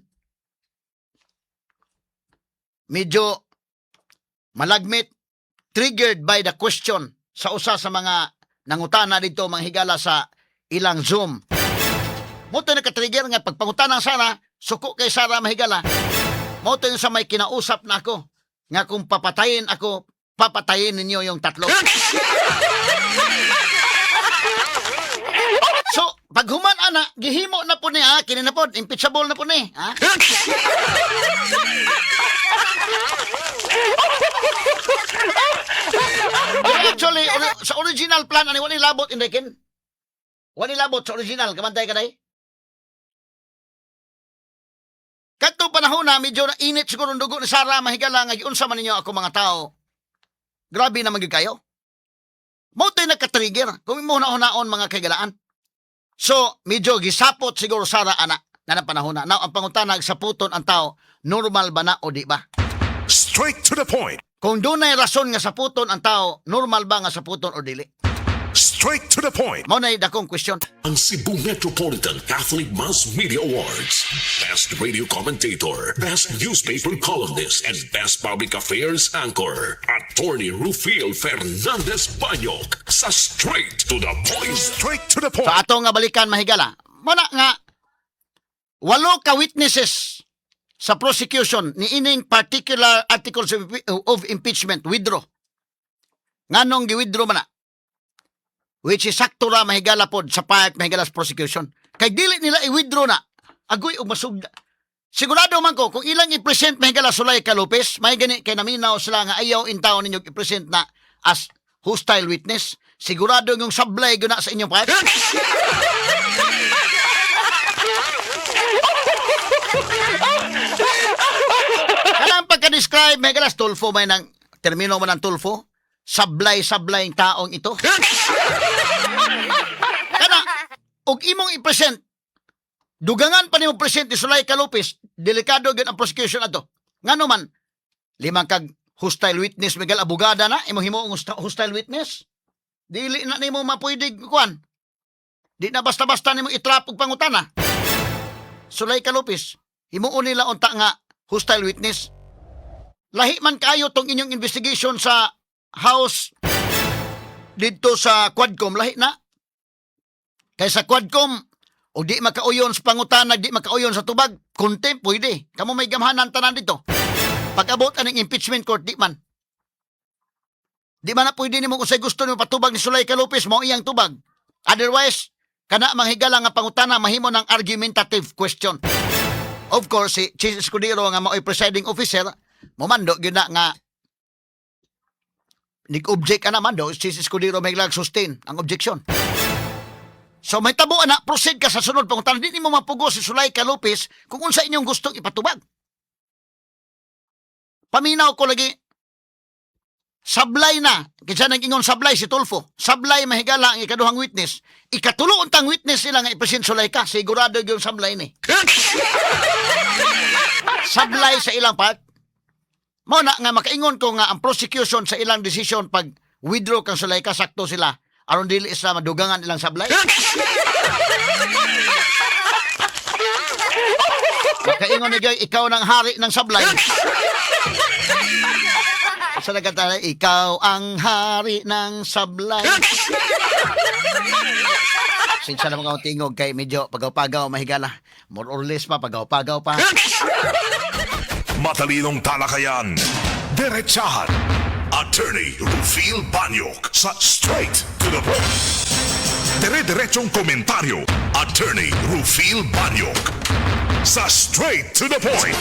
Speaker 1: medyo malagmit, triggered by the question sa usa sa mga nangutana dito, mga higala sa ilang Zoom. Mo to naka-trigger nga pagpangutana Sara, suko kay Sara mahigala. Mo to yung sa may kinausap na ako, nga kung papatayin ako, papatayin ninyo yung tatlo. So, pag human ana, gihimo na po ni ha, kini na po, impeachable na po ni, ha? Actually, sa original plan, ano, wala labot, hindi kin? Wala labot sa original, kamantay ka dahi? Kadto panahon na, medyo na init siguro ang dugo ni Sara, mahigala nga, giunsa man ninyo ako mga tao. Grabe na magig kayo. Moto'y nagka-trigger, kung mo na-hunaon mga kagalaan. So, medyo gisapot siguro Sara ana na panahon na. Now, ang pangutana saputon ang tao, normal ba na o di ba?
Speaker 2: Straight to the point.
Speaker 1: Kung doon ay rason nga saputon ang tao, normal ba nga saputon o dili?
Speaker 2: Straight to the point.
Speaker 1: Mao na dakong question.
Speaker 4: Ang Cebu Metropolitan Catholic Mass Media Awards. Best Radio Commentator, Best Newspaper Columnist, and Best Public Affairs Anchor. Attorney Rufil Fernandez Banyok sa Straight to the Point.
Speaker 2: Straight to the point.
Speaker 1: Sa ato nga balikan mahigala, mana nga 8 ka witnesses sa prosecution ni ining particular articles of impeachment withdraw. Nganong gi-withdraw man na? Which is sakto ra mahigala pod sa part mahigala sa prosecution. Kay dili nila i-withdraw na. Agoy og masugda. Sigurado man ko kung ilang i-present mahigala Zuleika Lopez, may gani kay naminaw sila nga ayaw in town ninyo i-present na as hostile witness. Sigurado yung sablay guna sa inyong part. Kanang pagka-describe mahigala Tulfo may nang termino man ng Tulfo. Sablay-sablay ang taong ito. Kana, og imong i-present, dugangan pa ni mo present ni Zuleika Lopez, delikado gud ang prosecution ato. Ngano man, 5 kag hostile witness, Miguel, abogada na, imong himo hostile witness. Dili na nimo mapuydig kuan. Di na basta-basta nimo itrap og pangutana. Zuleika Lopez, himuon nila unta nga hostile witness. Lahi man kayo tong inyong investigation sa House dito sa Quadcom, lahi na. Kaya sa Quadcom, o di makauyon sa pangutana, di makauyon sa tubag, contempt, pwede. Kamu may gamhanan tanan dito. Pag-abot anong impeachment court, di man. Di man na pwede ni mo kung sa'y gusto nyo patubag ni Zuleika Lopez, mo iyang tubag. Otherwise, kana manghigala nga pangutana, mahimo ng argumentative question. Of course, si Chief Escudero nga mao'y presiding officer, mumando yun na nga nig-object ka naman do, si Escudero may sustain ang objection. So may tabo na, proceed ka sa sunod pangutana. Di mo mapugo si Zuleika Lopez kung unsa inyong gustong ipatubag. Paminaw ko lagi, sablay na, kaysa nag-ingon sablay si Tulfo, sablay mahigala ang ikaduhang witness, ikatulo untang witness sila nga ipresent Zuleika, sigurado yung sablay ni. Sablay sa ilang part. Mao na nga makaingon ko nga ang prosecution sa ilang decision pag withdraw kang Zuleika, sakto sila aron dili sa madugangan ilang sablay. Makaingon ni Joy, ikaw nang hari ng sablay. Sa nagkatala, ikaw ang hari ng sablay. Sinsa na mga tingog kay medyo pagaw-pagaw mahigala. More or less pa, pagaw-pagaw pa.
Speaker 2: Matalinong talakayan. Diretsahan. Attorney Rufil Banyok sa Straight to the Point. Dire-diretsong komentaryo. Attorney Rufil Banyok sa Straight to the Point.